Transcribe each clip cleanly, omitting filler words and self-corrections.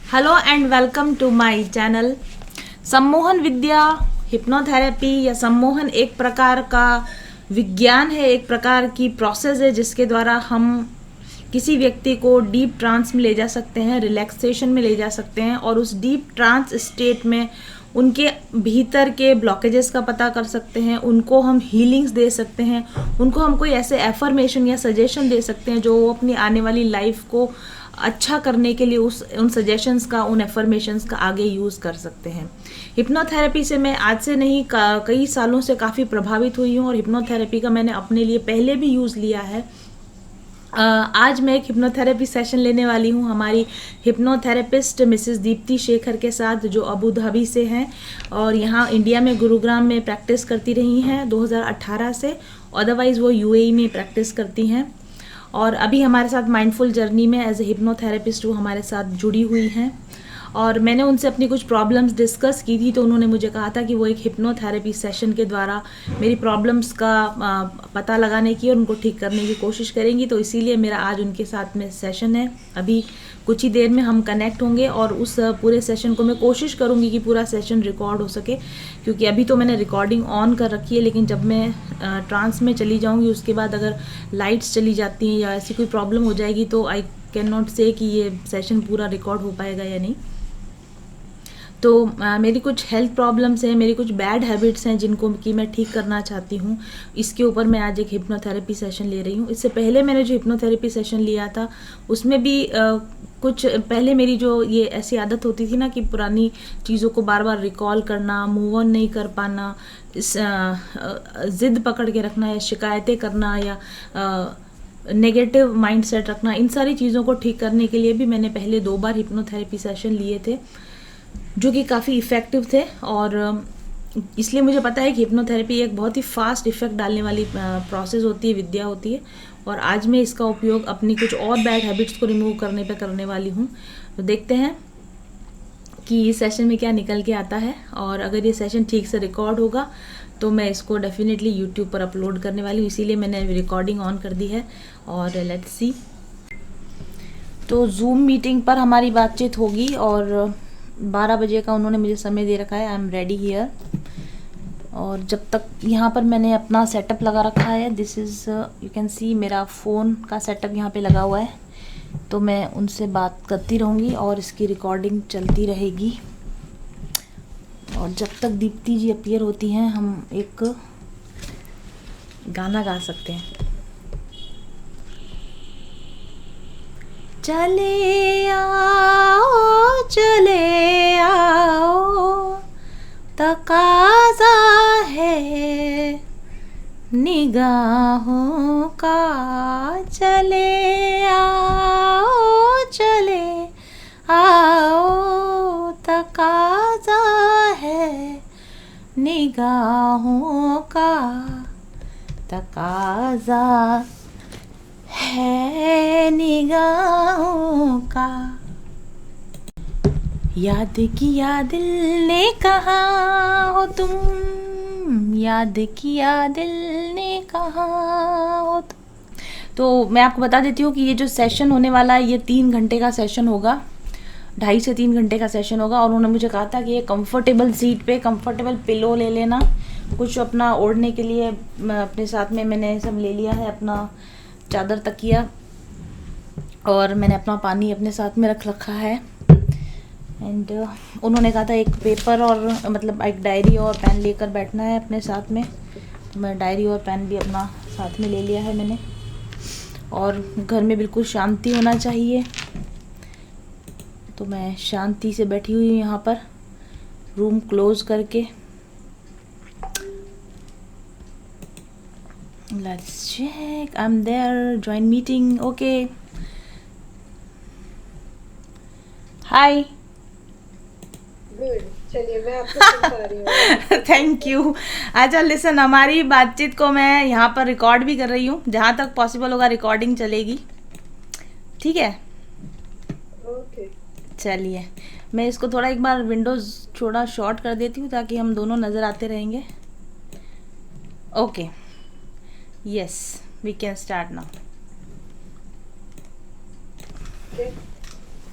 Hello and welcome to my channel. सम्मोहन विद्या hypnotherapy या सम्मोहन एक प्रकार का विज्ञान है, एक प्रकार की प्रोसेस है जिसके द्वारा हम किसी व्यक्ति को डीप ट्रांस में ले जा सकते हैं, रिलैक्सेशन में ले जा सकते हैं और उस डीप ट्रांस स्टेट में उनके भीतर के ब्लॉकेजेस का पता कर सकते हैं, उनको हम हीलिंग्स दे सकते हैं, उनको हम कोई ऐसे एफर्मेशन या सजेशन दे सकते हैं जो वो अपनी आने वाली लाइफ को अच्छा करने के लिए उन सजेशंस का, उन एफर्मेशंस का आगे यूज़ कर सकते हैं। हिप्नोथेरेपी से मैं आज से नहीं कई सालों से काफ़ी प्रभावित हुई हूँ और हिप्नोथेरेपी का मैंने अपने लिए पहले भी यूज़ लिया है। आज मैं एक हिप्नोथेरेपी सेशन लेने वाली हूँ हमारी हिप्नोथेरेपिस्ट मिसेस दीप्ति शेखर के साथ, जो अबू धाबी से हैं और यहाँ इंडिया में गुरुग्राम में प्रैक्टिस करती रही हैं 2018 से। अदरवाइज़ वो यूएई में प्रैक्टिस करती हैं और अभी हमारे साथ माइंडफुल जर्नी में एज ए हिप्नोथेरेपिस्ट वो हमारे साथ जुड़ी हुई हैं। और मैंने उनसे अपनी कुछ प्रॉब्लम्स डिस्कस की थी तो उन्होंने मुझे कहा था कि वो एक हिप्नोथेरेपी सेशन के द्वारा मेरी प्रॉब्लम्स का पता लगाने की और उनको ठीक करने की कोशिश करेंगी। तो इसीलिए मेरा आज उनके साथ में सेशन है। अभी कुछ ही देर में हम कनेक्ट होंगे और उस पूरे सेशन को मैं कोशिश करूँगी कि पूरा सेशन रिकॉर्ड हो सके, क्योंकि अभी तो मैंने रिकॉर्डिंग ऑन कर रखी है, लेकिन जब मैं ट्रांस में चली जाऊँगी उसके बाद अगर लाइट्स चली जाती हैं या ऐसी कोई प्रॉब्लम हो जाएगी तो आई कैन नॉट से कि ये सेशन पूरा रिकॉर्ड हो पाएगा या नहीं। तो मेरी कुछ हेल्थ प्रॉब्लम्स हैं, मेरी कुछ बैड हैबिट्स हैं जिनको कि मैं ठीक करना चाहती हूँ। इसके ऊपर मैं आज एक हिप्नोथेरेपी सेशन ले रही हूँ। इससे पहले मैंने जो हिप्नोथेरेपी सेशन लिया था उसमें भी कुछ पहले मेरी जो ये ऐसी आदत होती थी ना कि पुरानी चीज़ों को बार बार रिकॉल करना, मूव ऑन नहीं कर पाना, ज़िद पकड़ के रखना या शिकायतें करना या नेगेटिव माइंडसेट रखना, इन सारी चीज़ों को ठीक करने के लिए भी मैंने पहले 2 बार हिप्नोथेरेपी सेशन लिए थे जो कि काफ़ी इफ़ेक्टिव थे। और इसलिए मुझे पता है कि हिप्नोथेरेपी एक बहुत ही फास्ट इफ़ेक्ट डालने वाली प्रोसेस होती है, विद्या होती है। और आज मैं इसका उपयोग अपनी कुछ और बैड हैबिट्स को रिमूव करने पे करने वाली हूँ। तो देखते हैं कि इस सेशन में क्या निकल के आता है, और अगर ये सेशन ठीक से रिकॉर्ड होगा तो मैं इसको डेफिनेटली यूट्यूब पर अपलोड करने वाली हूँ, इसीलिए मैंने रिकॉर्डिंग ऑन कर दी है। और लेट्स सी, तो जूम मीटिंग पर हमारी बातचीत होगी और 12 बजे का उन्होंने मुझे समय दे रखा है। I am ready here. और जब तक यहाँ पर मैंने अपना सेटअप लगा रखा है, this is you can see मेरा फ़ोन का सेटअप यहाँ पे लगा हुआ है, तो मैं उनसे बात करती रहूँगी और इसकी रिकॉर्डिंग चलती रहेगी। और जब तक दीप्ति जी अपीयर होती हैं हम एक गाना गा सकते हैं। चले आओ तकाज़ा है निगाहों का, चले आओ तकाज़ा है निगाहों का, तकाज़ा है निगाहों का। याद किया दिल ने कहा हो तुम, याद किया दिल ने कहा हो तुम। तो मैं आपको बता देती हूँ कि ये जो सेशन होने वाला है ये 3 घंटे का सेशन होगा, 2.5 से 3 घंटे का सेशन होगा। और उन्होंने मुझे कहा था कि ये कंफर्टेबल सीट पे कंफर्टेबल पिलो ले लेना, कुछ अपना ओढ़ने के लिए अपने साथ में मैंने सब ले लिया है, अपना चादर, तकिया, और मैंने अपना पानी अपने साथ में रख रखा है। एंड उन्होंने कहा था एक पेपर और मतलब एक डायरी और पेन लेकर बैठना है अपने साथ में। मैं डायरी और पेन भी अपना साथ में ले लिया है मैंने। और घर में बिल्कुल शांति होना चाहिए, तो मैं शांति से बैठी हुई हूँ यहाँ पर, रूम क्लोज करके। Let's check. I'm there. Join meeting. Okay. Hi. Good, चलिए मैं आपको सुन पा रही हूँ। Thank you. अच्छा लिसन, हमारी बातचीत को मैं यहाँ पर रिकॉर्ड भी कर रही हूँ, जहाँ तक पॉसिबल होगा रिकॉर्डिंग चलेगी, ठीक है? ओके, चलिए मैं इसको थोड़ा एक बार विंडोज़ थोड़ा शॉर्ट कर देती हूँ ताकि हम दोनों नज़र आते रहेंगे। Okay, yes we can start now.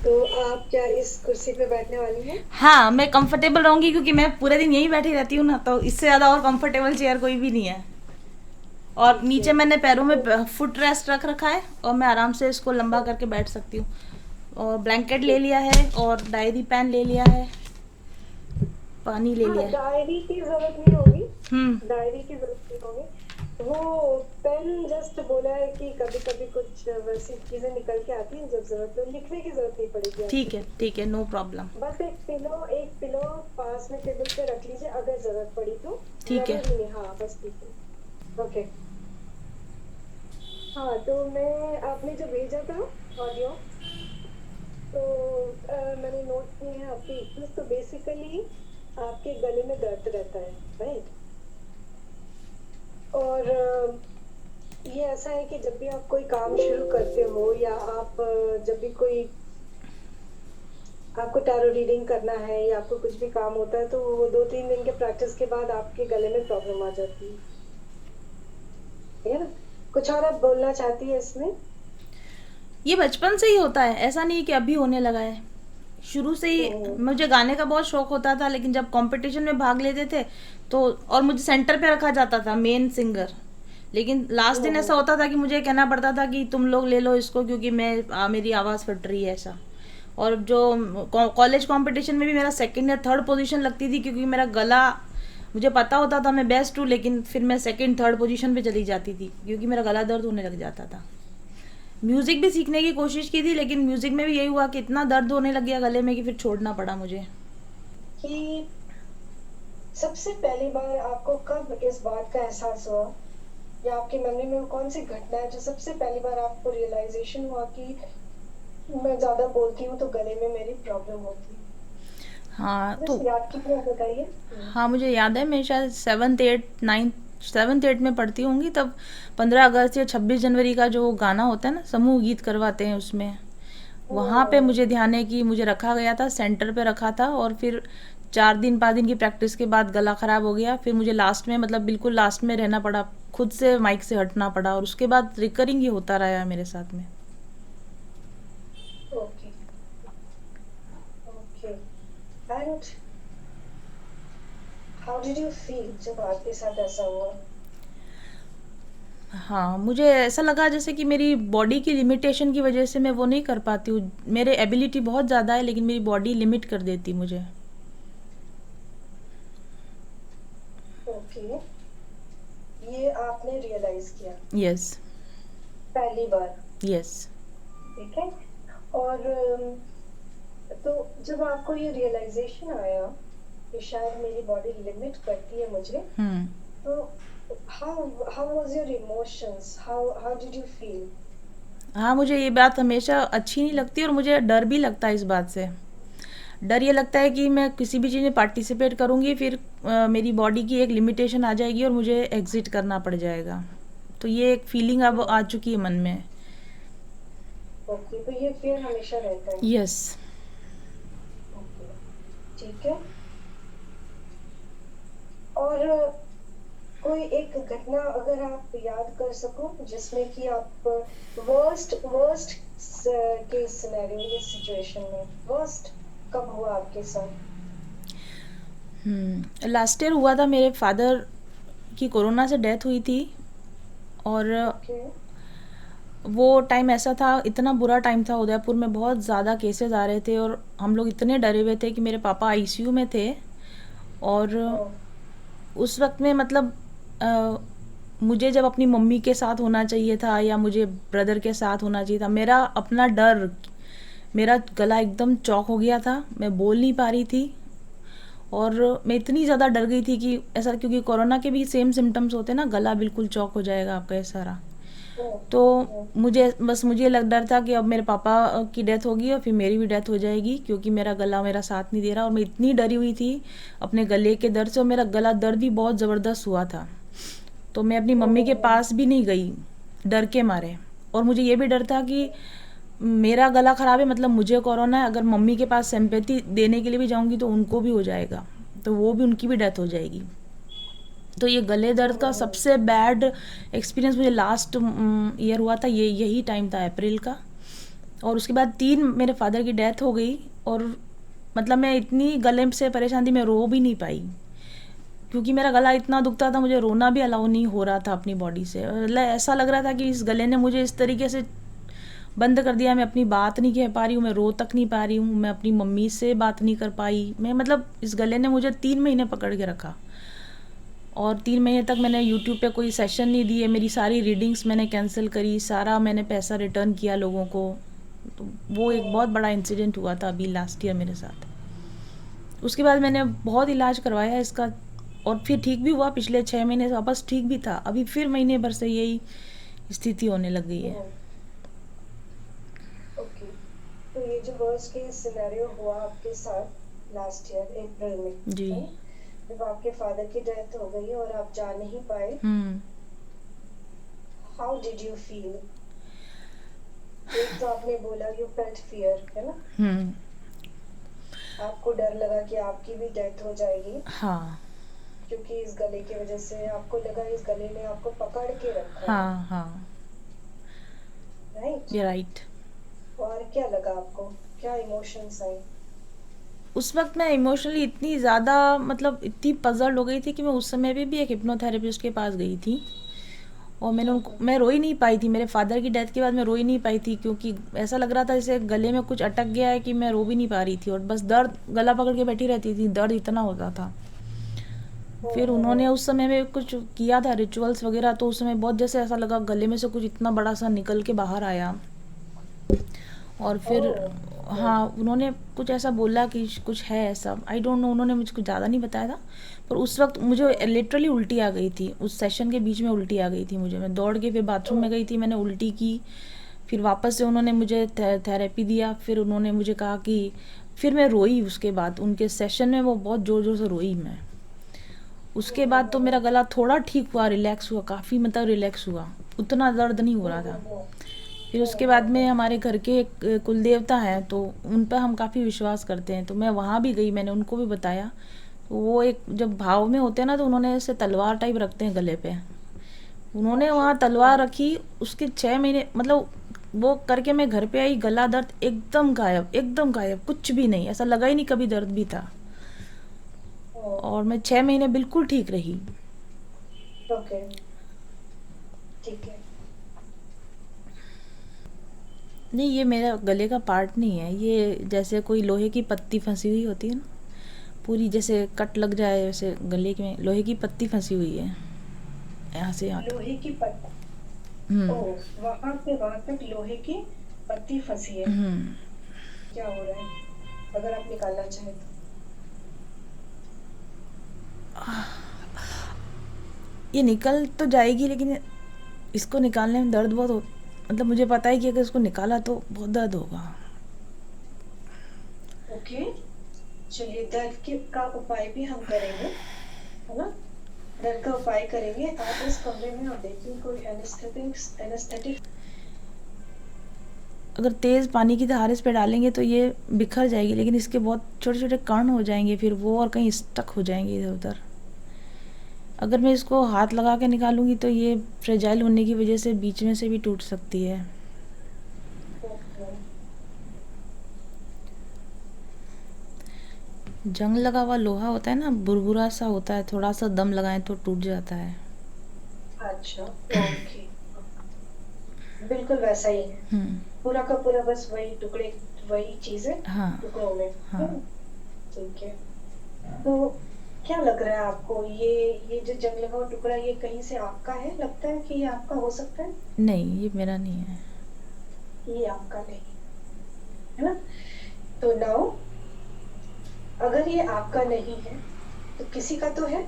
तो आप क्या इस कुर्सी पे बैठने वाली हैं? हाँ, मैं कंफर्टेबल रहूंगी क्योंकि मैं पूरे दिन यहीं बैठी रहती हूँ ना, तो इससे ज़्यादा और कंफर्टेबल चेयर कोई भी नहीं है। और ठीक है। नीचे मैंने पैरों में तो फुट रेस्ट रख रखा है और मैं आराम से इसको लंबा करके बैठ सकती हूँ। और ब्लैंकेट ले ठीक। लिया है और डायरी पेन ले लिया है, पानी ले हाँ, लिया है। डायरी की जरूरत नहीं होगी। हम्म। डायरी की जरूरत नहीं होगी। वो पेन जस्ट बोला है कि कभी कभी कुछ वैसी चीजें निकल के आती हैं, जब जरूरत हो लिखने की जरूरत नहीं पड़ेगी आपको। ठीक है, नो प्रॉब्लम। बस एक पिलो पास में टेबल पे रख लीजिए, अगर जरूरत पड़ी तो। ठीक है। जरूरी नहीं, हाँ बस ठीक है। ओके। हाँ, तो मैं आपने जो भेजा था ऑडियो, तो मैंने नोट किए हैं आपके इश्यूज। तो बेसिकली आपके गले में दर्द रहता है, राइट? और ये ऐसा है कि जब भी आप कोई काम शुरू करते हो, या आप जब भी कोई आपको टैरो रीडिंग करना है या आपको कुछ भी काम होता है, तो वो 2-3 दिन के प्रैक्टिस के बाद आपके गले में प्रॉब्लम आ जाती है। ठीक है ना? कुछ और आप बोलना चाहती है इसमें? ये बचपन से ही होता है, ऐसा नहीं है कि अभी होने लगा है। शुरू से ही हम्म। मुझे गाने का बहुत शौक होता था, लेकिन जब कंपटीशन में भाग लेते थे तो, और मुझे सेंटर पे रखा जाता था मेन सिंगर, लेकिन लास्ट दिन ऐसा होता था कि मुझे कहना पड़ता था कि तुम लोग ले लो इसको, क्योंकि मेरी आवाज़ फट रही है ऐसा। और जो कॉलेज कंपटीशन में भी मेरा सेकंड या थर्ड पोजीशन लगती थी, क्योंकि मेरा गला, मुझे पता होता था मैं बेस्ट हूँ, लेकिन फिर मैं सेकंड थर्ड पोजीशन पे चली जाती थी क्योंकि मेरा गला दर्द होने लग जाता था। म्यूज़िक भी सीखने की कोशिश की थी, लेकिन म्यूज़िक में भी यही हुआ कि इतना दर्द होने लग गया गले में कि फिर छोड़ना पड़ा मुझे। कि सबसे पहली बार आपको कब इस बात का एहसास हुआ, या आपकी मेमोरी में वो कौन सी घटना है जो सबसे पहली बार आपको रियलाइजेशन हुआ कि मैं ज्यादा बोलती हूँ तो गले में मेरी प्रॉब्लम होती है? हाँ बस तो, याद कीजिए, बताइए। हाँ मुझे याद है, मैं शायद सेवन्थ एट में पढ़ती होंगी तब। 15 अगस्त या 26 जनवरी का जो गाना होता है ना, समूह गीत करवाते हैं उसमें, वहाँ पे हम्म। मुझे ध्यान है कि मुझे रखा गया था, सेंटर पे रखा था, और फिर 4 दिन 5 दिन की प्रैक्टिस के बाद गला ख़राब हो गया। फिर मुझे लास्ट में, मतलब बिल्कुल लास्ट में रहना पड़ा, खुद से माइक से हटना पड़ा, और उसके बाद रिकरिंग ही होता रहा है मेरे साथ में। Okay. Okay. And how did you feel जब आपके साथ ऐसा हुआ? हाँ, मुझे ऐसा लगा जैसे कि मेरी बॉडी की लिमिटेशन की वजह से मैं वो नहीं कर पाती हूँ। मेरे एबिलिटी बहुत ज़्यादा है, लेकिन मेरी बॉडी लिमिट कर देती मुझे। ओके। ये आपने रियलाइज किया यस। पहली बार? यस। ठीक है। और तो जब आपको ये रियलाइजेशन आया कि शायद मेरी बॉडी लिमिट करती है मुझे, हम्म। तो how was your emotions, how did you feel? हाँ, मुझे ये बात हमेशा अच्छी नहीं लगती, और मुझे डर भी लगता है इस बात से। डर ये लगता है कि मैं किसी भी चीज़ में पार्टिसिपेट करूँगी, फिर मेरी बॉडी की एक लिमिटेशन आ जाएगी और मुझे एग्जिट करना पड़ जाएगा। तो ये एक फीलिंग अब आ चुकी है मन में। ओके, तो ये फियर हमेशा रहता है। यस। ओके, ठीक है। और कोई एक घटना अगर आप याद कर सको जिसमें कि आप वर्स्ट वर्स्ट केस सिनेरियो, ये सिचुएशन में वर्स्ट कब हुआ आपके साथ? लास्ट ईयर हुआ था, मेरे फादर की कोरोना से डेथ हुई थी, और ओके। वो टाइम ऐसा था, इतना बुरा टाइम था, उदयपुर में बहुत ज़्यादा केसेस आ रहे थे, और हम लोग इतने डरे हुए थे कि मेरे पापा आईसीयू में थे। और उस वक्त में, मतलब मुझे जब अपनी मम्मी के साथ होना चाहिए था या मुझे ब्रदर के साथ होना चाहिए था, मेरा अपना डर, मेरा गला एकदम चौक हो गया था, मैं बोल नहीं पा रही थी। और मैं इतनी ज़्यादा डर गई थी कि ऐसा, क्योंकि कोरोना के भी सेम सिम्टम्स होते हैं ना, गला बिल्कुल चौक हो जाएगा आपका, ये सारा। तो मुझे लग डर था कि अब मेरे पापा की डेथ होगी और फिर मेरी भी डेथ हो जाएगी, क्योंकि मेरा गला मेरा साथ नहीं दे रहा, और मैं इतनी डरी हुई थी अपने गले के दर्द से, और मेरा गला दर्द भी बहुत ज़बरदस्त हुआ था। तो मैं अपनी मम्मी के पास भी नहीं गई, डर के मारे। और मुझे ये भी डर था कि मेरा गला ख़राब है, मतलब मुझे कोरोना है, अगर मम्मी के पास सिंपैथी देने के लिए भी जाऊँगी तो उनको भी हो जाएगा, तो वो भी, उनकी भी डेथ हो जाएगी। तो ये गले दर्द का सबसे बैड एक्सपीरियंस मुझे लास्ट ईयर हुआ था, यही टाइम था, अप्रैल का। और उसके बाद 3 मेरे फादर की डेथ हो गई, और मतलब मैं इतनी गले से परेशान थी, मैं रो भी नहीं पाई, क्योंकि मेरा गला इतना दुखता था, मुझे रोना भी अलाउ नहीं हो रहा था अपनी बॉडी से। मतलब ऐसा लग रहा था कि इस गले ने मुझे इस तरीके से बंद कर दिया, मैं अपनी बात नहीं कह पा रही हूँ, मैं रो तक नहीं पा रही हूँ, मैं अपनी मम्मी से बात नहीं कर पाई, मैं मतलब इस गले ने मुझे 3 महीने पकड़ के रखा। और 3 महीने तक मैंने यूट्यूब पे कोई सेशन नहीं दिए, मेरी सारी रीडिंग्स मैंने कैंसिल करी, सारा मैंने पैसा रिटर्न किया लोगों को। तो वो एक बहुत बड़ा इंसिडेंट हुआ था अभी लास्ट ईयर मेरे साथ। उसके बाद मैंने बहुत इलाज करवाया इसका, और फिर ठीक भी हुआ, पिछले 6 महीने से वापस ठीक भी था, अभी फिर महीने भर से यही स्थिति होने लग गई है। ओके, तो ये जो वर्स्ट केस सिनेरियो हुआ आपके साथ लास्ट ईयर अप्रैल में, जी। है ना? जब आपके फादर की डेथ हो गई और आप जा नहीं पाए, हाउ डिड यू फील? एक तो आपने बोला यू फेल्ट फियर, है ना? आपको डर लगा कि आपकी भी डेथ हो जाएगी, हाँ क्योंकि इस गले की वजह से आपको लगा इस गले ने आपको पकड़ के रखा है, हाँ हाँ, राइट? ये राइट। और क्या लगा आपको, क्या इमोशंस आए? उस वक्त मैं इमोशनली इतनी ज़्यादा, मतलब इतनी पजल्ड हो गई थी कि मैं उस समय पे भी एक हिप्नोथेरेपिस्ट के पास गई थी, और मैंने उनको, मैं रो ही नहीं पाई थी, मेरे फादर की डेथ के बाद मैं रो ही नहीं पाई थी, क्योंकि ऐसा लग रहा था जैसे गले में कुछ अटक गया है, कि मैं रो भी नहीं पा रही थी, और बस दर्द, गला पकड़ के बैठी रहती थी, दर्द इतना होता था। फिर उन्होंने उस समय में कुछ किया था रिचुअल्स वगैरह, तो उस समय बहुत जैसे ऐसा लगा गले में से कुछ इतना बड़ा सा निकल के बाहर आया। और फिर हाँ, उन्होंने कुछ ऐसा बोला कि कुछ है ऐसा, आई डोंट नो, उन्होंने मुझे कुछ ज़्यादा नहीं बताया था। पर उस वक्त मुझे लिटरली उल्टी आ गई थी, उस सेशन के बीच में उल्टी आ गई थी मुझे, मैं दौड़ के फिर बाथरूम में गई थी, मैंने उल्टी की। फिर वापस से उन्होंने मुझे थेरेपी दिया, फिर उन्होंने मुझे कहा कि, फिर मैं रोई उसके बाद उनके सेशन में, वो बहुत ज़ोर ज़ोर से रोई मैं। उसके बाद तो मेरा गला थोड़ा ठीक हुआ, रिलैक्स हुआ काफ़ी, मतलब रिलैक्स हुआ, उतना दर्द नहीं हो रहा था। फिर उसके बाद में हमारे घर के एक कुल देवता हैं, तो उन पर हम काफ़ी विश्वास करते हैं, तो मैं वहाँ भी गई, मैंने उनको भी बताया। तो वो एक जब भाव में होते हैं ना, तो उन्होंने ऐसे तलवार टाइप रखते हैं गले पे, उन्होंने वहाँ तलवार रखी। उसके 6 महीने मतलब वो करके मैं घर पे आई, गला दर्द एकदम गायब, एकदम गायब, कुछ भी नहीं, ऐसा लगा ही नहीं कभी दर्द भी था, और मैं 6 महीने बिल्कुल ठीक रही। ओके, ठीक है। नहीं, ये मेरा गले का पार्ट नहीं है, ये जैसे कोई लोहे की पत्ती फंसी हुई होती है ना, पूरी जैसे कट लग जाए, वैसे गले में लोहे की पत्ती फंसी हुई है, यहाँ से यहाँ तक। लोहे की पत्ती? ओ, वहां से वहां तक लोहे की पत्ती फंसी है? क्या हो रहा है, अगर आप निकालना चाहें तो? ये निकल तो जाएगी, लेकिन इसको निकालने में दर्द बहुत मतलब मुझे पता है कि अगर इसको निकाला तो बहुत दर्द होगा। ओके, चलिए, दर्द के का उपाय भी हम करेंगे, है ना? दर्द का उपाय करेंगे। आप इस कमरे में, आप देखिए कोई एनेस्थेटिक। अगर तेज़ पानी की धार इस पे डालेंगे तो ये बिखर जाएगी, लेकिन इसके बहुत छोटे छोटे कण हो जाएंगे, फिर वो और कहीं स्टक हो जाएंगे इधर उधर। अगर मैं इसको हाथ लगा के निकालूंगी तो ये फ्रेजाइल होने की वजह से बीच में से भी टूट सकती है। जंग लगा हुआ लोहा होता है ना, बुरबुरा सा होता है, थोड़ा सा दम लगाएं तो टूट जाता है। अच्छा, ओके, बिल्कुल वैसा ही है, पूरा का पूरा, बस वही टुकड़े, वही चीजें हाँ टुकड़ों में। हाँ। ठीक है, तो क्या लग रहा है आपको, ये जो जंग लगा हुआ टुकड़ा, ये कहीं से आपका है? लगता है कि ये आपका हो सकता है? नहीं, ये मेरा नहीं है। ये आपका नहीं है ना? तो नाउ, अगर ये आपका नहीं है तो किसी का तो है,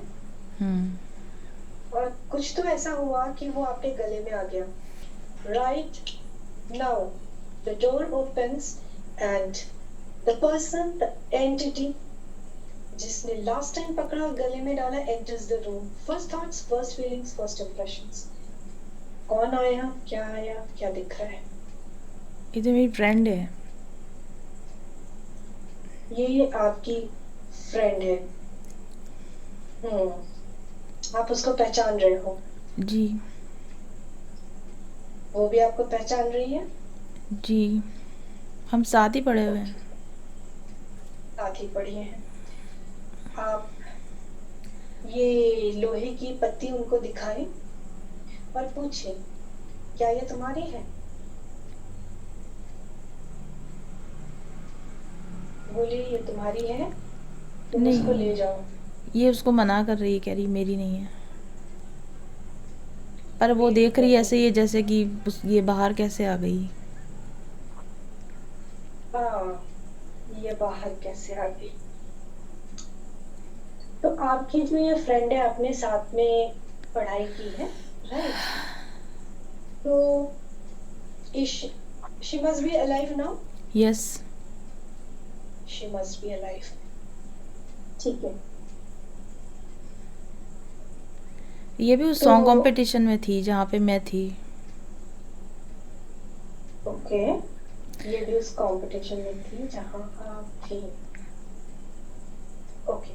और कुछ तो ऐसा हुआ कि वो आपके गले में आ गया। Right now the door opens and the person, the entity जिसने लास्ट टाइम पकड़ा और गले में डाला enters the room. First thoughts, first feelings, first impressions. कौन आया, क्या दिख रहा है? ये तो मेरी फ्रेंड है। ये आपकी फ्रेंड है? आप उसको पहचान रहे हो? जी। वो भी आपको पहचान रही है? जी। हम साथ ही पड़े हुए हैं। साथ ही पढ़े हैं आप। ये लोहे की पत्ती उनको दिखाएं और पूछें, क्या ये तुम्हारी है? बोलिए, ये तुम्हारी है, तुम उसको नहीं, ले जाओ। ये उसको मना कर रही है, कह रही मेरी नहीं है। पर वो मेरी देख रही है ऐसे नहीं। ये जैसे कि ये बाहर कैसे आ गई। हाँ, ये बाहर कैसे आ गई? तो आपकी जो ये फ्रेंड है, आपने साथ में पढ़ाई की है, राइट? तो she must be alive now. Yes. She must be alive. ठीक है। ये भी उस तो सॉन्ग कंपटीशन में थी जहाँ पे मैं थी। ओके, ये भी उस कंपटीशन में थी जहां आप थी। ओके,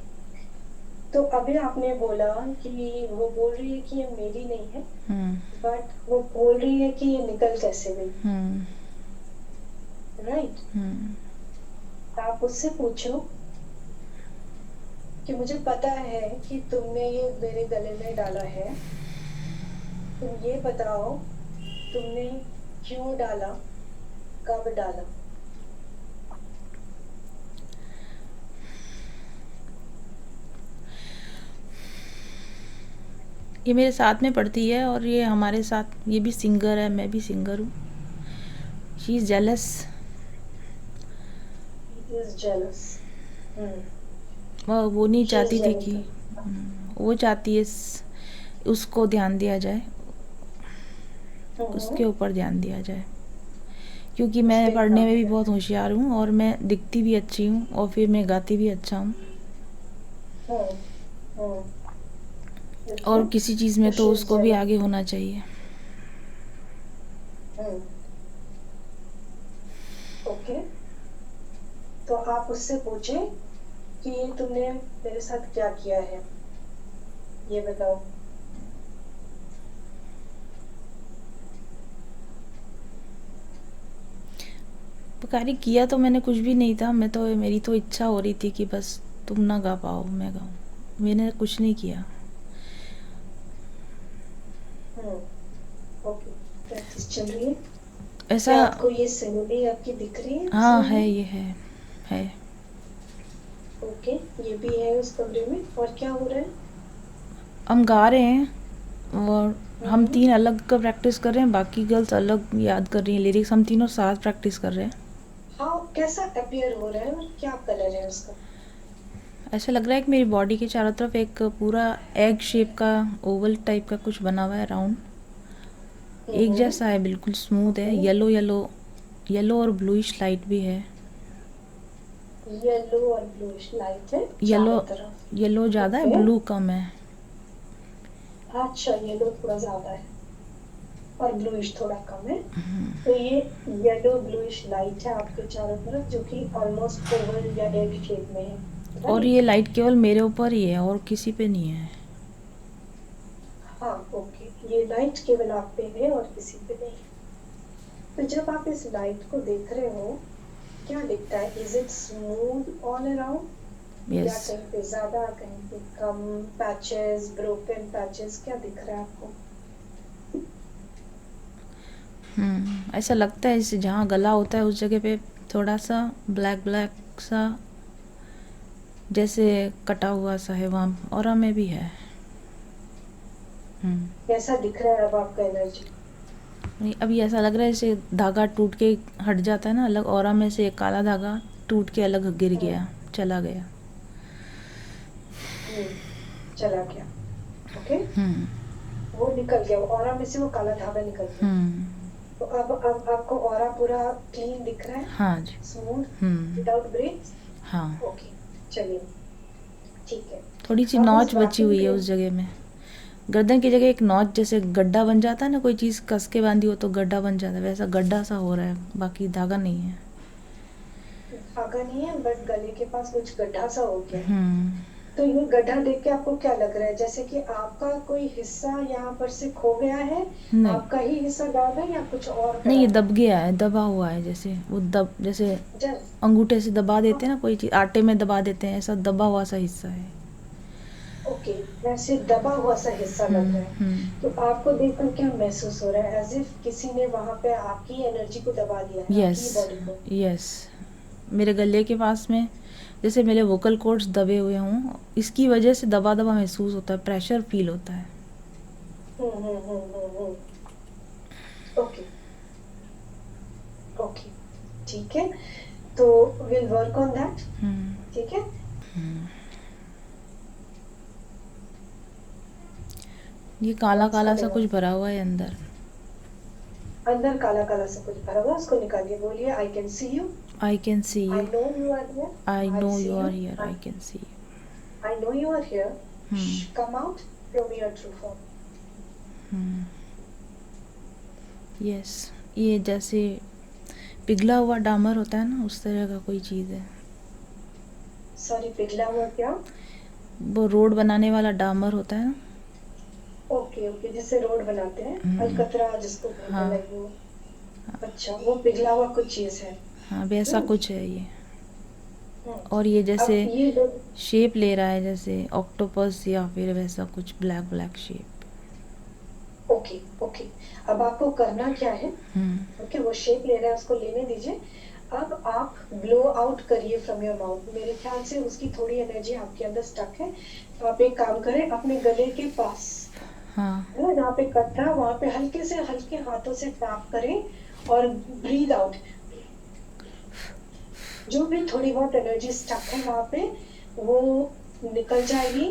तो अभी आपने बोला कि वो बोल रही है कि ये मेरी नहीं है, हम्म। बट वो बोल रही है कि ये निकल कैसे गई, हम्म। राइट? हम्म। आप उससे पूछो कि मुझे पता है कि तुमने ये मेरे गले में डाला है, तुम ये बताओ तुमने क्यों डाला, कब डाला? ये मेरे साथ में पढ़ती है और ये हमारे साथ, ये भी सिंगर है, मैं भी सिंगर हूँ। She is jealous. Is jealous. वो नहीं शी इज चाहती थी कि जेलस। वो चाहती है उसको ध्यान दिया जाए, उसके ऊपर ध्यान दिया जाए, क्योंकि उस मैं पे पढ़ने ध्यान में भी दिया बहुत होशियार हूँ और मैं दिखती भी अच्छी हूँ और फिर मैं गाती भी अच्छा हूँ। जाए। और देखिए, किसी चीज़ में तो तो शी इज उसको भी जेलस। आगे होना चाहिए। ओके, तो आप उससे पूछे कि ये तुमने मेरे साथ क्या किया है, ये बताओ। पुकारी किया तो मैंने कुछ भी नहीं था, मैं तो, मेरी तो इच्छा हो रही थी कि बस तुम ना गा पाओ मैं गाऊँ। मैंने कुछ नहीं किया। हम्म ओके, प्रैक्टिस चल रही है। ऐसा। क्या आपको ये सहेली आपकी दिख रही है, हाँ है, सहेली? ये है। ओके, ये भी है उस कमरे में, और क्या हो रहा है? हम गा रहे हैं और हम हम्म तीन अलग का प्रैक्टिस कर रहे हैं, बाकी गर्ल्स अलग याद कर रही हैं लिरिक्स, हम तीनों साथ प्रैक्टिस कर रहे हैं। हाँ, कैसा अपीयर हो रहा है और क्या कलर है उसका? ऐसा लग रहा है कि मेरी बॉडी के चारों तरफ एक पूरा एग शेप का, ओवल टाइप का कुछ बना हुआ है, राउंड एक जैसा है, बिल्कुल स्मूथ है, ओके, येलो येलो, येलो और ब्लूइश लाइट भी है। येलो और ब्लूइश लाइट है येलो, चारों तरफ। येलो ज़्यादा है, ओके, ब्लू कम है। अच्छा, येलो थोड़ा ज्यादा है और ब्लूइश थोड़ा कम है। तो ये येलो ब्लूइश लाइट है आपके चारों तरफ, जो कि ऑलमोस्ट ओवल या एग शेप में है, और ये राइट? लाइट केवल मेरे ऊपर ही है और किसी पे नहीं है। हाँ, ओके, ये लाइट केवल आप पे है और किसी पे नहीं। तो जब आप इस लाइट को देख रहे हो, क्या दिखता है? Is it smooth all around, या यस। कहीं पे ज्यादा, कहीं पे कम, पैचेस, ब्रोकन पैचेस, क्या दिख रहा है आपको? ऐसा लगता है जैसे जहाँ गला होता है उस जगह पे थोड़ा सा ब्लैक ब्लैक सा जैसे कटा हुआ सा है, वहाँ और में भी है। कैसा दिख रहा है अब आपका एनर्जी? नहीं, अभी ऐसा लग रहा है जैसे धागा टूट के हट जाता है ना अलग, और में से एक काला धागा टूट के अलग गिर गया, चला गया। चला गया। ओके, वो निकल गया, वो ऑरा में से वो काला धागा निकल गया। तो अब आपको ऑरा पूरा क्लीन दिख रहा है, हाँ जी। Smooth, without breaks. हाँ। ओके, चलिए, ठीक है। थोड़ी सी अब उस नौच बची वैक्यूम हुई है के उस जगह में, गर्दन की जगह एक नौच, जैसे गड्ढा बन जाता है ना, कोई चीज़ कस के बांधी हो तो गड्ढा बन जाता है, वैसा गड्ढा सा हो रहा है, बाकी धागा नहीं है। धागा नहीं है, बट गले के पास कुछ गड्ढा सा हो गया है। तो ये गड्ढा देख के आपको क्या लग रहा है, जैसे कि आपका कोई हिस्सा यहाँ पर से खो गया है, नहीं आपका ही हिस्सा गायब है या कुछ और नहीं, पड़ा ये है? दब गया है, दबा हुआ है, जैसे वो दब, जैसे जस्ट अंगूठे से दबा देते हैं ना कोई चीज़, आटे में दबा देते हैं, ऐसा दबा हुआ सा हिस्सा है। ओके, वैसे दबा हुआ सा हिस्सा लग रहा है। तो आपको देखकर क्या महसूस हो रहा है, एज इफ किसी ने वहां पे आपकी एनर्जी को दबा दिया है, यस, आपकी बॉडी को? यस, मेरे गले के पास में जैसे मेरे वोकल कॉर्ड्स दबे हुए हों, इसकी वजह से दबा दबा महसूस होता है, प्रेशर फील होता है। ओके, ओके, ठीक है, तो विल वर्क ऑन दैट। हम्म, ठीक है, ये काला What's काला सा coming कुछ up? भरा हुआ है अंदर। अंदर काला काला सा कुछ भरा हुआ है, उसको निकालिए, बोलिए I can see you, I can see I you, know you are here, I I know see you you, are here, I can see you. I know you are here, come out, show me your true form. Yes, ये जैसे पिघला हुआ डामर होता है ना, उस तरह का कोई चीज़ है। सॉरी, पिघला हुआ क्या? वो रोड बनाने वाला डामर होता है ना। ओके ओके, जिससे रोड बनाते हैं, अलकतरा जिसको बोलते हैं, हाँ। like वो। अच्छा, वो पिघला हुआ कुछ चीज है। हाँ, वैसा हम्म, कुछ है ये। हम्म। और ये जैसे अब ये दो, शेप ले रहा है, जैसे ऑक्टोपस या फिर वैसा कुछ black black shape. Okay okay, अब आपको करना क्या है? ओके, वो शेप ले रहा है, उसको लेने दीजिए। अब आप ब्लो आउट करिए फ्रॉम योर माउथ, मेरे ख्याल से उसकी थोड़ी एनर्जी आपके अंदर स्टक है। तो आप एक काम करें, अपने गले के पास, हाँ, है ना, जहाँ पे कटरा, वहां पे हल्के से हल्के हाथों से टैप करें और ब्रीद आउट। जो भी थोड़ी बहुत एनर्जी स्टक है वहां पे, वो निकल जाएगी।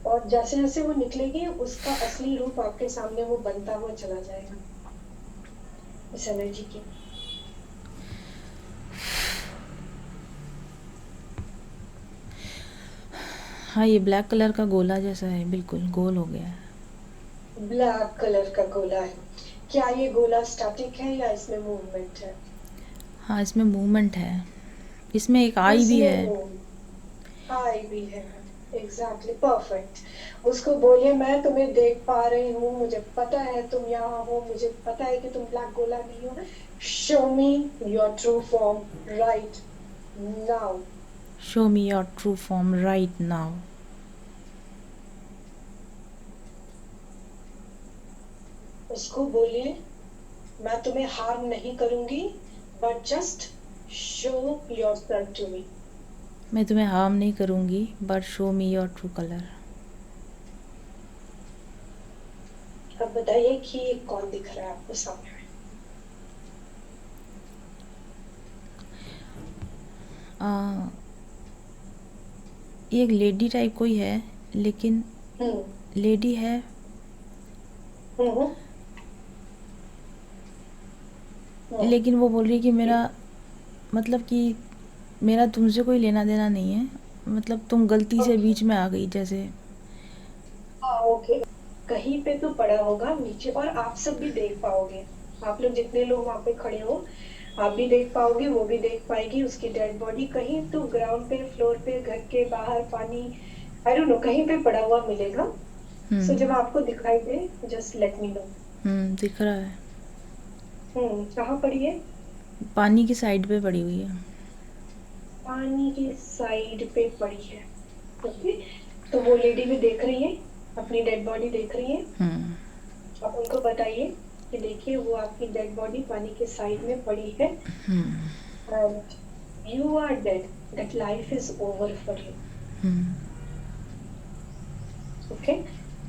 और जैसे जैसे वो निकलेगी, उसका असली रूप आपके सामने वो बनता हुआ चला जाएगा, इस एनर्जी की। हाँ, ये ब्लैक कलर का गोला जैसा है, बिल्कुल गोल हो गया है। ब्लैक कलर का गोला है, क्या ये गोला स्टैटिक है या इसमें मूवमेंट है? हाँ, इसमें मूवमेंट है, इसमें एक आई भी इसमें है। आई भी है, एग्जैक्टली, परफेक्ट। उसको बोलिए, मैं तुम्हें देख पा रही हूँ, मुझे पता है तुम यहाँ हो, मुझे पता है कि तुम ब्लैक गोला नहीं हो। Show me your true form right now. Show me your true form right now. उसको बोलिए, मैं तुम्हें हार्म नहीं करूंगी, but just show yourself to me. मैं तुम्हें हार्म नहीं करूँगी, but show me your true colour. अब बताइए कि ये कौन दिख रहा है आपको सामने में? ये एक लेडी टाइप कोई है, लेकिन लेडी है, हम्म, लेकिन वो बोल रही है कि मेरा मतलब कि मेरा तुमसे कोई लेना देना नहीं है, मतलब तुम गलती से ओके, बीच में आ गई जैसे। हाँ ओके। कहीं पे तो पड़ा होगा नीचे, और आप सब भी देख पाओगे, आप लोग जितने लोग वहां पे खड़े हो, आप भी देख पाओगे, वो भी देख पाएगी, उसकी डेड बॉडी कहीं तो ग्राउंड पे, फ्लोर पे, घर के बाहर, पानी, आई डोंट नो, कहीं पे पड़ा हुआ मिलेगा। सो जब आपको दिखाई दे, जस्ट लेट मी नो। दिख रहा है, कहाँ पड़ी है? पानी की साइड पे पड़ी हुई है। पानी की साइड पे पड़ी है, ओके। तो वो लेडी भी देख रही है, अपनी डेड बॉडी देख रही है। आप उनको बताइए कि देखिए, वो आपकी डेड बॉडी पानी के साइड में पड़ी है, and you are dead, that life is over for you, okay.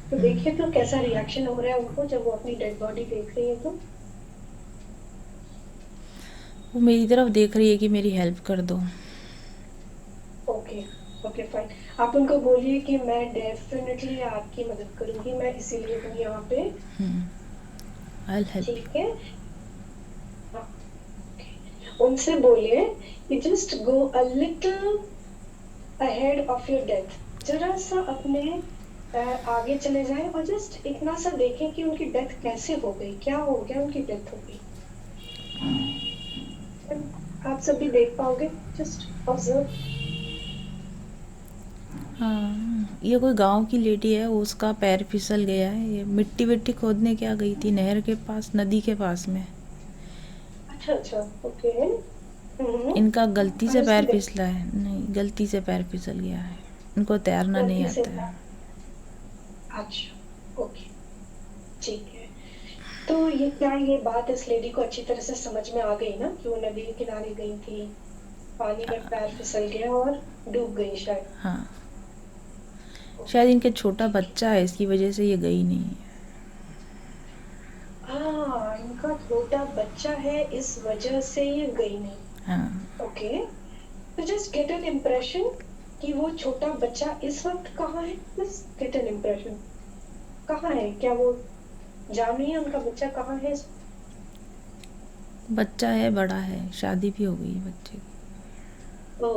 तो देखिए तो कैसा रिएक्शन हो रहा है उनको जब वो अपनी डेड बॉडी देख रही है। तो वो मेरी तरफ देख रही है कि मेरी हेल्प कर दो। Okay okay, fine. आप उनको बोलिए कि मैं डेफिनेटली आपकी मदद करूंगी, मैं इसीलिए हूँ यहाँ पे, आई हेल्प। ठीक है। हाँ, उनसे बोलिए कि just go a little ahead of your death, जरा सा अपने आगे चले जाएं और जस्ट इतना सा देखें कि उनकी डेथ कैसे हो गई, क्या हो गया, उनकी डेथ हो गई। आप सब भी देख पाओगे, जस्ट ऑब्जर्व। हाँ, ये कोई गांव की लेडी है, उसका पैर फिसल गया है। ये मिट्टी विट्टी खोदने क्या गई थी नहर के पास, नदी के पास में। अच्छा अच्छा, ओके। हम्म। इनका गलती और से उसकी पैर फिसला है, नहीं गलती से पैर फिसल गया है। इनको तैरना नहीं गलती से। आता है। अच्छा, ओके, ठीक है। तो ये क्या, ये बात इस लेडी को अच्छी तरह से समझ में आ गई ना कि वो नदी के किनारे गई थी, पानी में पैर फिसल गया और डूब गई शायद। हाँ, शायद ओके। इनके छोटा बच्चा है, इसकी वजह से ये गई नहीं है। हाँ, इनका छोटा बच्चा है, इस वजह से ये गई नहीं। हाँ, ओके। तो जस्ट गेट एन इम्प्रेशन कि वो छोटा बच्चा इस वक्त कहाँ है। जस्ट गेट एन इम्प्रेशन, कहाँ है, क्या वो जान रही है उनका बच्चा कहाँ है बच्चा है, बड़ा है, शादी भी हो गई है बच्चे की। ओ,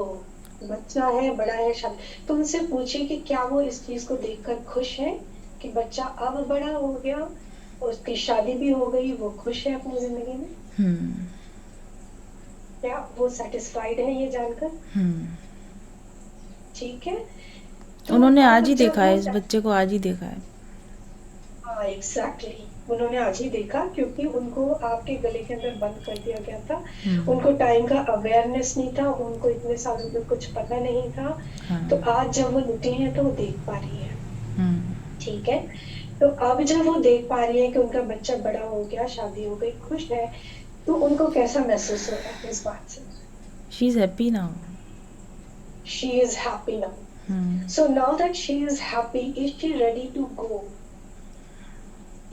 बच्चा है, बड़ा है, शादी। तो उनसे पूछिए कि क्या वो इस चीज को देखकर खुश है कि बच्चा अब बड़ा हो गया, उसकी शादी भी हो गई, वो खुश है अपनी जिंदगी में। हम्म। क्या वो सेटिस्फाइड है ये जानकर? हम्म। ठीक है। तो उन्होंने आज अब ही जब देखा वो है, इस बच्चे को आज ही देखा है। हाँ एग्जैक्टली, उन्होंने आज ही देखा क्योंकि उनको आपके गले के अंदर बंद कर दिया गया था। हम्म। उनको टाइम का अवेयरनेस नहीं था, उनको इतने सालों में कुछ पता नहीं था। तो हाँ। आज जब वो निकली है तो वो देख पा रही है। हम्म। ठीक है। तो अब जब वो देख पा रही है कि उनका बच्चा बड़ा हो गया, शादी हो गई, खुश है, तो उनको कैसा महसूस हो रहा है इस बात से? She is happy now. She is happy now. Hmm. So now that she is happy, is she ready to go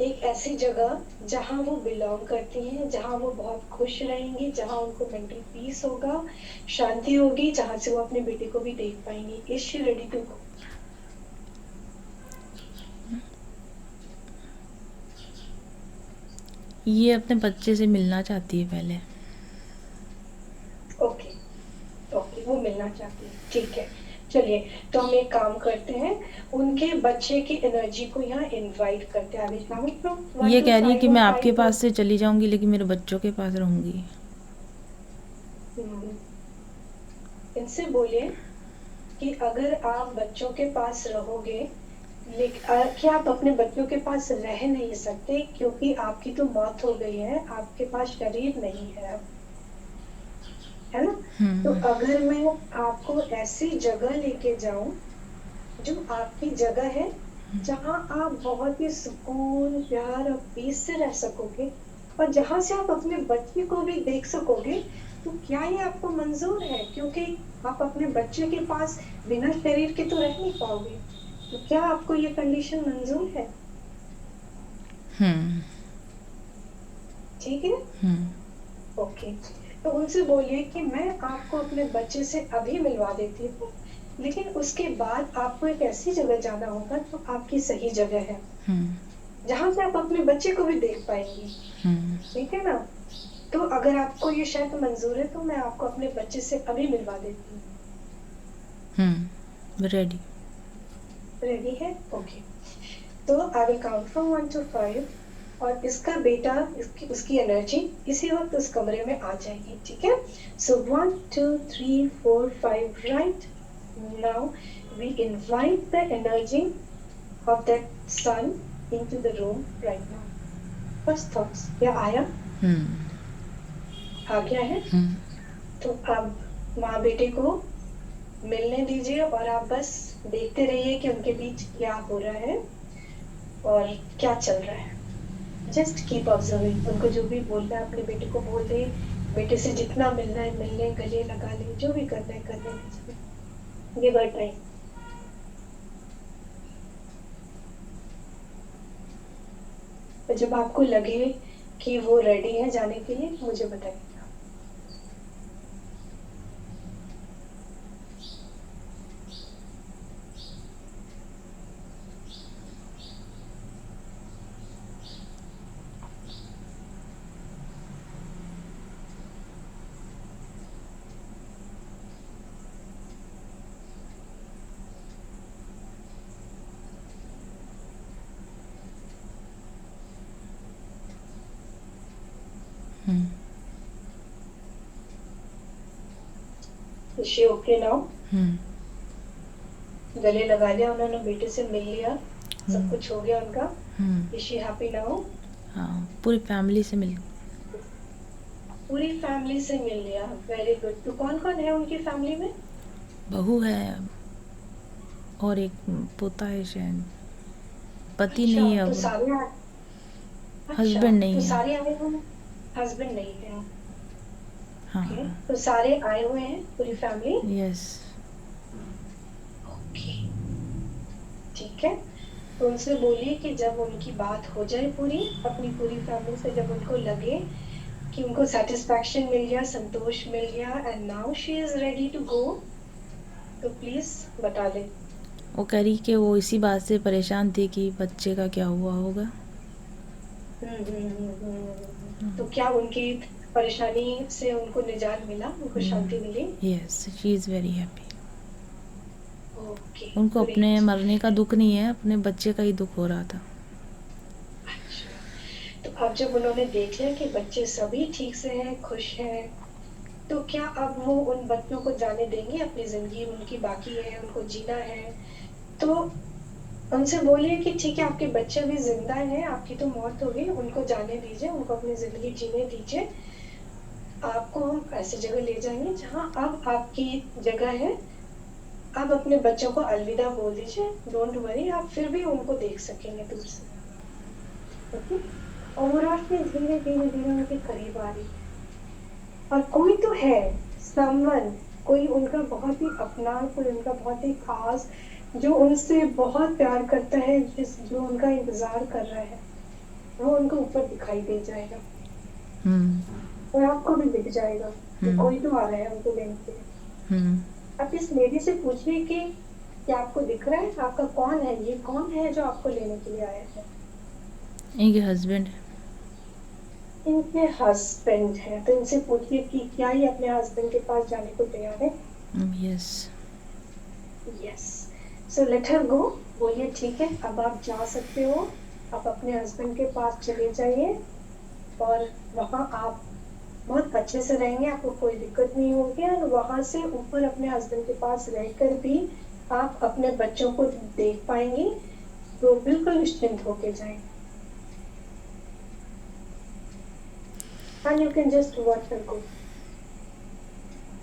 एक ऐसी जगह जहां वो बिलोंग करती हैं, जहां वो बहुत खुश रहेंगी, जहां उनको मेंटल पीस होगा, शांति होगी, जहां से वो अपने बेटे को भी देख पाएंगी। Is she ready to go? ये अपने बच्चे से मिलना चाहती है पहले। ओके, ओके, वो मिलना चाहती है, ठीक है। चलिए, तो हम एक काम करते हैं, उनके बच्चे की एनर्जी को यहाँ इनवाइट करते हैं। अभी काउंट फ्रॉम वन ये टू कह रही है कि फाइव मैं और आपके फाइव पास से चली जाऊंगी, लेकिन मेरे बच्चों के पास रहूंगी। इनसे बोलिए कि अगर आप बच्चों के पास रहोगे, लेकिन क्या आप अपने बच्चों के पास रह नहीं सकते क्योंकि आपकी तो मौत हो गई है, आपके पास शरीर नहीं है, है ना? तो हम्म। अगर मैं आपको ऐसी जगह लेके जाऊं जो आपकी जगह है, जहां आप बहुत ही सुकून, प्यार और पीस से रह सकोगे, और जहां से आप अपने बच्चे को भी देख सकोगे, तो क्या ये आपको मंजूर है? क्योंकि आप अपने बच्चे के पास बिना शरीर के तो रह नहीं पाओगे। तो क्या आपको ये कंडीशन मंजूर है? हम्म। ठीक है, हम्म। ओके। तो उनसे बोलिए कि मैं आपको अपने बच्चे से अभी मिलवा देती हूँ, लेकिन उसके बाद आपको एक ऐसी जगह जाना होगा जो आपकी सही जगह है, हम्म। जहां से आप अपने बच्चे को भी देख पाएंगी। हम्म। ठीक है ना? तो अगर आपको ये शर्त मंजूर है तो मैं आपको अपने बच्चे से अभी मिलवा देती हूँ। रेडी। रेडी है? ओके। तो I will count from one two five, और इसका बेटा, उसकी एनर्जी इसी वक्त उस कमरे में आ जाएगी। ठीक है? So 1 2 3 4 5, right now we invite the energy of that sun into the room right now. First thoughts, क्या आया? हम्म। आ गया है? हम्म। तो अब माँ बेटे को मिलने दीजिए और आप बस देखते रहिए कि उनके बीच क्या हो रहा है और क्या चल रहा है। जस्ट कीप ऑब्जर्विंग, उनको जो भी बोलना है अपने बेटे को बोल दे, बेटे से जितना मिलना है मिल ले, गले लगा ले, जो भी करना है करने दीजिए। Give her time. तो जब आपको लगे कि वो रेडी है जाने के लिए, मुझे बताइए। हम्म। Is she okay now? हम्म। गले लगा लिया उन्होंने, बेटे से मिल लिया, सब कुछ हो गया उनका। हम्म, इज शी हैप्पी नाउ? हाँ, पूरी फैमिली से मिल। पूरी फैमिली से मिल लिया, वेरी गुड। तो कौन कौन है उनकी फैमिली में? बहू है और एक पोता है शायद, पति अच्छा, नहीं है तो अब, सारे अच्छा, हस्बैंड तो नहीं है। सारे आए हुए हैं, हस्बैंड नहीं है? ओके, हाँ, तो सारे आए हुए हैं, पूरी फैमिली? यस। ओके, ठीक है। तो उनसे बोलिए कि जब उनकी बात हो जाए पूरी, अपनी पूरी फैमिली से, जब उनको लगे कि उनको सेटिस्फैक्शन मिल गया, संतोष मिल गया, and now she is ready to go, तो प्लीज बता दे। वो कह रही कि वो इसी बात से परेशान थी कि बच्चे का क्या हुआ होगा। तो क्या उनकी परेशानी से उनको निजात मिला, उनको शांति मिली? Yes, she is very happy. Okay, उनको अपने ग्रेट। मरने का दुख नहीं है, अपने बच्चे का ही दुख हो रहा था। अच्छा, तो अब जब उन्होंने देख लिया कि बच्चे सभी ठीक से हैं, खुश हैं, तो क्या अब वो उन बच्चों को जाने देंगे? अपनी जिंदगी उनकी बाकी है, उनको जीना है, तो उनसे बोलिए कि ठीक है, आपके बच्चे भी जिंदा हैं, आपकी तो मौत हो गई, उनको जाने दीजिए, उनको अपनी जिंदगी जीने दीजिए। आपको हम ऐसी जगह ले जाएंगे जहां अब आपकी जगह है। आप अपने बच्चों को अलविदा बोल दीजिए, डोंट वरी, आप फिर भी उनको देख सकेंगे दूर से। ओके, और वो रोशनी धीरे धीरे धीरे उनके करीब आ रही है, और कोई तो है, समवन, कोई उनका बहुत ही अपना, कोई उनका बहुत ही खास, जो उनसे बहुत प्यार करता है, जो उनका इंतजार कर रहा है, वो उनको ऊपर दिखाई दे जाएगा, हम्म, और आपको भी दिख जाएगा कि हम्म, कोई तो आ रहा है उनको लेने के लिए। हम्म। आप इस लेडी से पूछिए कि क्या आपको दिख रहा है, आपका कौन है, ये कौन है जो आपको लेने के लिए आया है? इनके हस्बैंड। इनके हस्बैंड है, तो इनसे पूछिए कि क्या ये अपने हस्बैंड के पास जाने को तैयार है? Yes. Yes, so let her go. बोलिए ठीक है, अब आप जा सकते हो, आप अपने हस्बैंड के पास चले जाइए, और वहां आप बहुत अच्छे से रहेंगे, आपको कोई दिक्कत नहीं होगी, और वहां से ऊपर अपने हस्बैंड के पास रहकर भी आप अपने बच्चों को देख पाएंगी, तो बिल्कुल निश्चिंत होके जाएं, and you can just watch her go.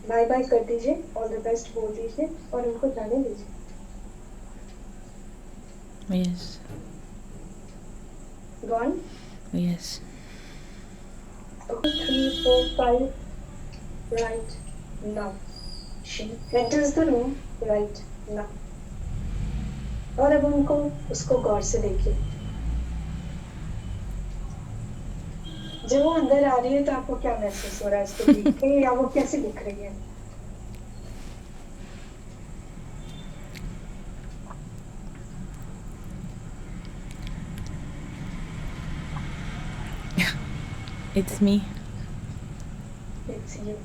Bye bye कर दीजिए, ऑल द बेस्ट बोल दीजिए, और उनको जाने दीजिए। Yes. Gone. Yes. 3 4 5 right now. She enters the room right now. और अब उनको, उसको गौर से देखिए। जब वो अंदर आ रही है तो आपको क्या महसूस हो रहा है उसको देख के, या वो कैसे दिख रही है? It's me. It's you.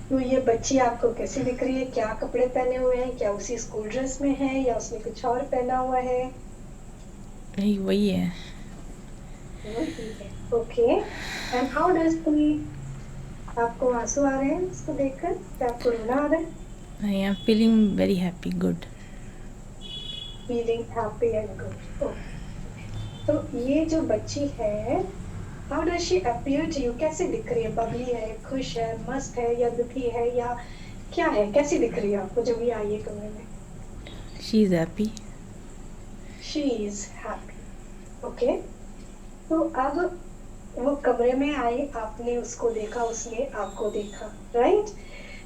तो ये बच्ची आपको कैसी दिख रही है? क्या कपड़े पहने हुए हैं? क्या उसी स्कूल ड्रेस में है, या उसने कुछ और पहना हुआ है? वही वही है। Okay, and how does she? आपको आंसू आ रहे हैं उसको देखकर, क्या आपको रोना आ रहा है? I am feeling very happy, good. Feeling happy and good. तो ये जो बच्ची है, how does she appear to you? कैसे दिख रही है? बबली है, खुश है, मस्त है, या दुखी है, या क्या है? कैसी दिख रही है आपको जब ये आई है कमरे में? She is happy. She is happy. Okay, तो अब वो कमरे में आई, आपने उसको देखा, उसने आपको देखा, राइट?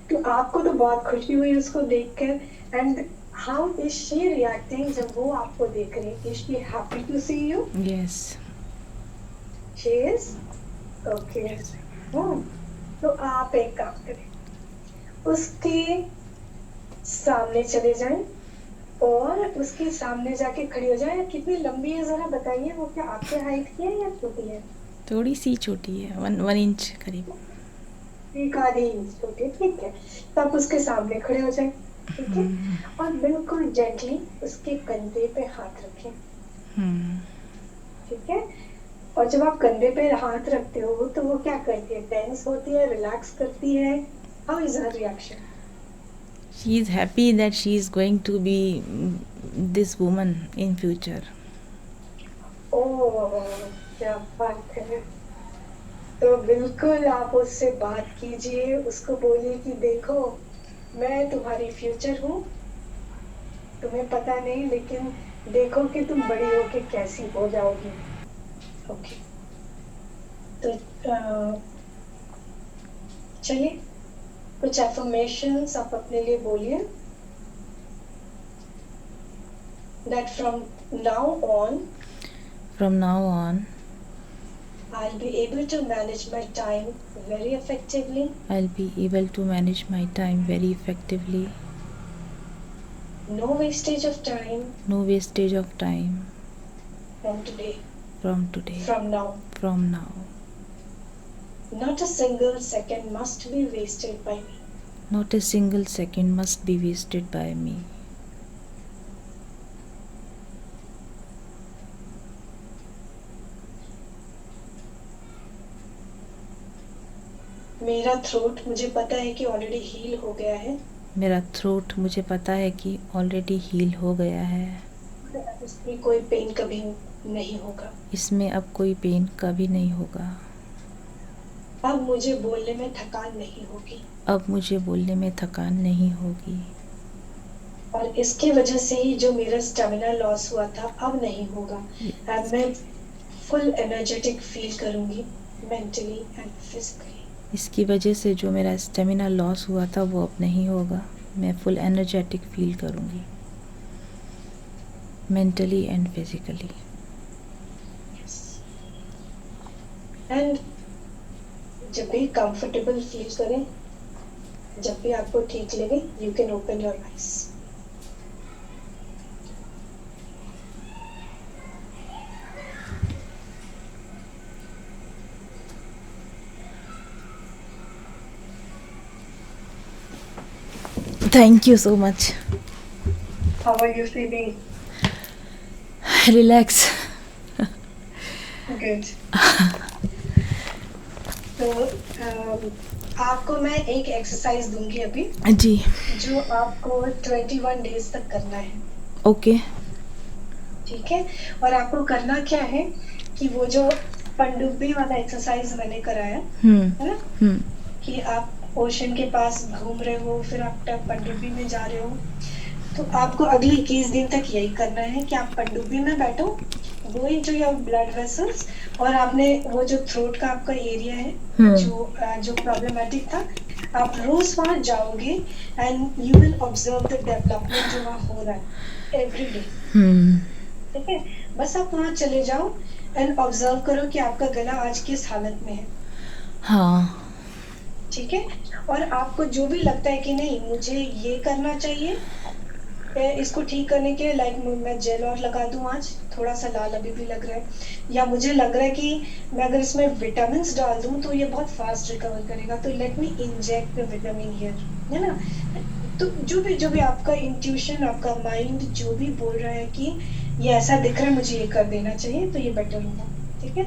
तो आपको तो बहुत खुशी हुई उसको देखकर, and how is she reacting जब वो आपको देख रही है? Is she happy to see you? Yes. She is. Okay, तो आप एक काम करें, उसके सामने चले जाएं, और उसके सामने जाके खड़ी हो जाए। कितनी लंबी है जरा बताइए, वो क्या आपके हाइट की है या छोटी है? थोड़ी सी छोटी है, 1 इंच करीब। एक आधी इंच छोटी, ठीक है। तो आप उसके सामने खड़े हो जाए, ठीक है, और बिल्कुल जेंटली उसके कंधे पे हाथ रखें, ठीक है। और जब आप कंधे पे हाथ रखते हो तो वो क्या करती है? टेंस होती है, रिलैक्स करती है? How is her reaction? She is happy that she is going to be this woman in future. ओह, क्या बात है। तो बिल्कुल आप उससे बात कीजिए, उसको बोलिए कि देखो मैं तुम्हारी फ्यूचर हूँ, तुम्हें पता नहीं लेकिन देखो कि तुम बड़ी होके कैसी हो जाओगी। ओके, तो चलिए कुछ एफर्मेशंस आप अपने लिए बोलिए। That from now on I'll be able to manage my time very effectively. I'll be able to manage my time very effectively. No wastage of time. No wastage of time. From today. From now. Not a single second must be wasted by me. Not a single second must be wasted by me. मेरा throat मुझे पता है कि already heal हो गया है। मेरा throat मुझे पता है कि ऑलरेडी हील हो गया है। इसमें कोई पेन कभी नहीं होगा। इसमें अब कोई पेन कभी नहीं होगा। अब मुझे बोलने में थकान नहीं होगी। अब मुझे बोलने में थकान नहीं होगी। और इसकी वजह से ही जो मेरा स्टेमिना लॉस हुआ था अब नहीं होगा। अब मैं फुल एनर्जेटिक फील करूंगी मेंटली एंड फिजिकली। इसकी वजह से जो मेरा स्टेमिना लॉस हुआ था वो अब नहीं होगा। मैं फुल एनर्जेटिक फील करूंगी मेंटली एंड फिजिकली। एंड जब भी कंफर्टेबल फील करें, जब भी आपको ठीक लगे, you can open your eyes. Thank you so much. How are you feeling? Relax. Good. तो आपको मैं एक एक्सरसाइज दूंगी अभी जी, जो आपको 21 डेज तक करना है। ओके। ठीक है, और आपको करना क्या है कि वो जो पनडुब्बी वाला एक्सरसाइज मैंने कराया है ना, कि आप ओशन के पास घूम रहे हो, फिर आप पनडुब्बी में जा रहे हो, तो आपको अगले 21 दिन तक यही करना है कि आप पनडुब्बी में बैठो, go into your blood vessels, और आपने वो जो थ्रोट का आपका एरिया है जो प्रॉब्लमेटिक था, आप रोज वहां जाओगे and you will observe the development जो वहाँ हो रहा है एवरी डे। ठीक है, बस आप वहाँ चले जाओ एंड ऑब्जर्व करो कि आपका गला आज किस हालत में है। हाँ, ठीक है, और आपको जो भी लगता है कि नहीं मुझे ये करना चाहिए, इसको ठीक करने के लिए लाइक मैं जेल और लगा दूं, आज थोड़ा सा लाल अभी भी लग रहा है, या मुझे लग रहा है कि मैं अगर इसमें विटामिन डाल दूं तो ये बहुत फास्ट रिकवर करेगा, तो let me inject the vitamin here, है ना। तो जो भी आपका इंट्यूशन, आपका माइंड जो भी बोल रहा है कि ये ऐसा दिख रहा है मुझे ये कर देना चाहिए, तो ये बेटर होगा। ठीक है,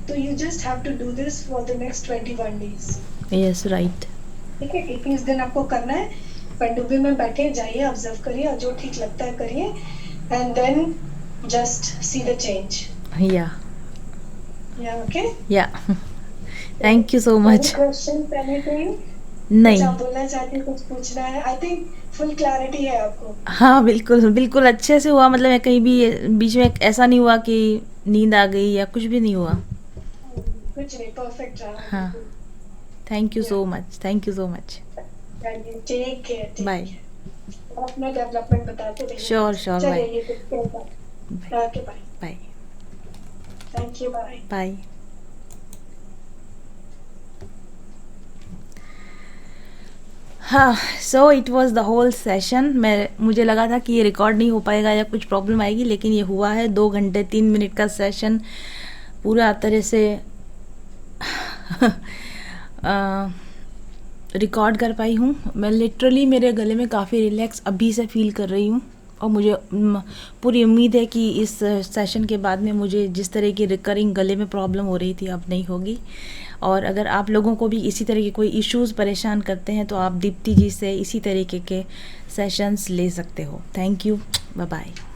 तो you just have to do this for the next 21 days. Yes, right. ठीक है, 21 दिन आपको करना है, पनडुब्बी में बैठे जाइए, ऑब्जर्व करिए, और जो ठीक लगता है करिए, and then just see the change. या ओके, या thank you so much. Question anything? नहीं, आप बोलना चाहते हैं, कुछ पूछना है? आई थिंक फुल क्लैरिटी है आपको। हाँ बिल्कुल बिल्कुल अच्छे से हुआ, मतलब कहीं भी बीच में ऐसा नहीं हुआ कि नींद आ गई या कुछ भी नहीं हुआ। कुछ नहीं, परफेक्ट रहा। हाँ, thank you so much, thank you so much. Take care, bye. अपना डेवलपमेंट बताते रहिए। Sure sure, bye okay, bye bye thank you, bye bye. हाँ, so it was the whole session. मुझे लगा था कि ये रिकॉर्ड नहीं हो पाएगा या कुछ प्रॉब्लम आएगी, लेकिन ये हुआ है। 2 घंटे 3 मिनट का सेशन पूरा तरह से रिकॉर्ड कर पाई हूँ। मैं लिटरली मेरे गले में काफ़ी रिलैक्स अभी से फील कर रही हूँ, और मुझे पूरी उम्मीद है कि इस सेशन के बाद में मुझे जिस तरह की रिकरिंग गले में प्रॉब्लम हो रही थी अब नहीं होगी। और अगर आप लोगों को भी इसी तरह के कोई इश्यूज़ परेशान करते हैं तो आप दीप्ति जी से इसी तरीके के सेशंस ले सकते हो। Thank you, bye bye.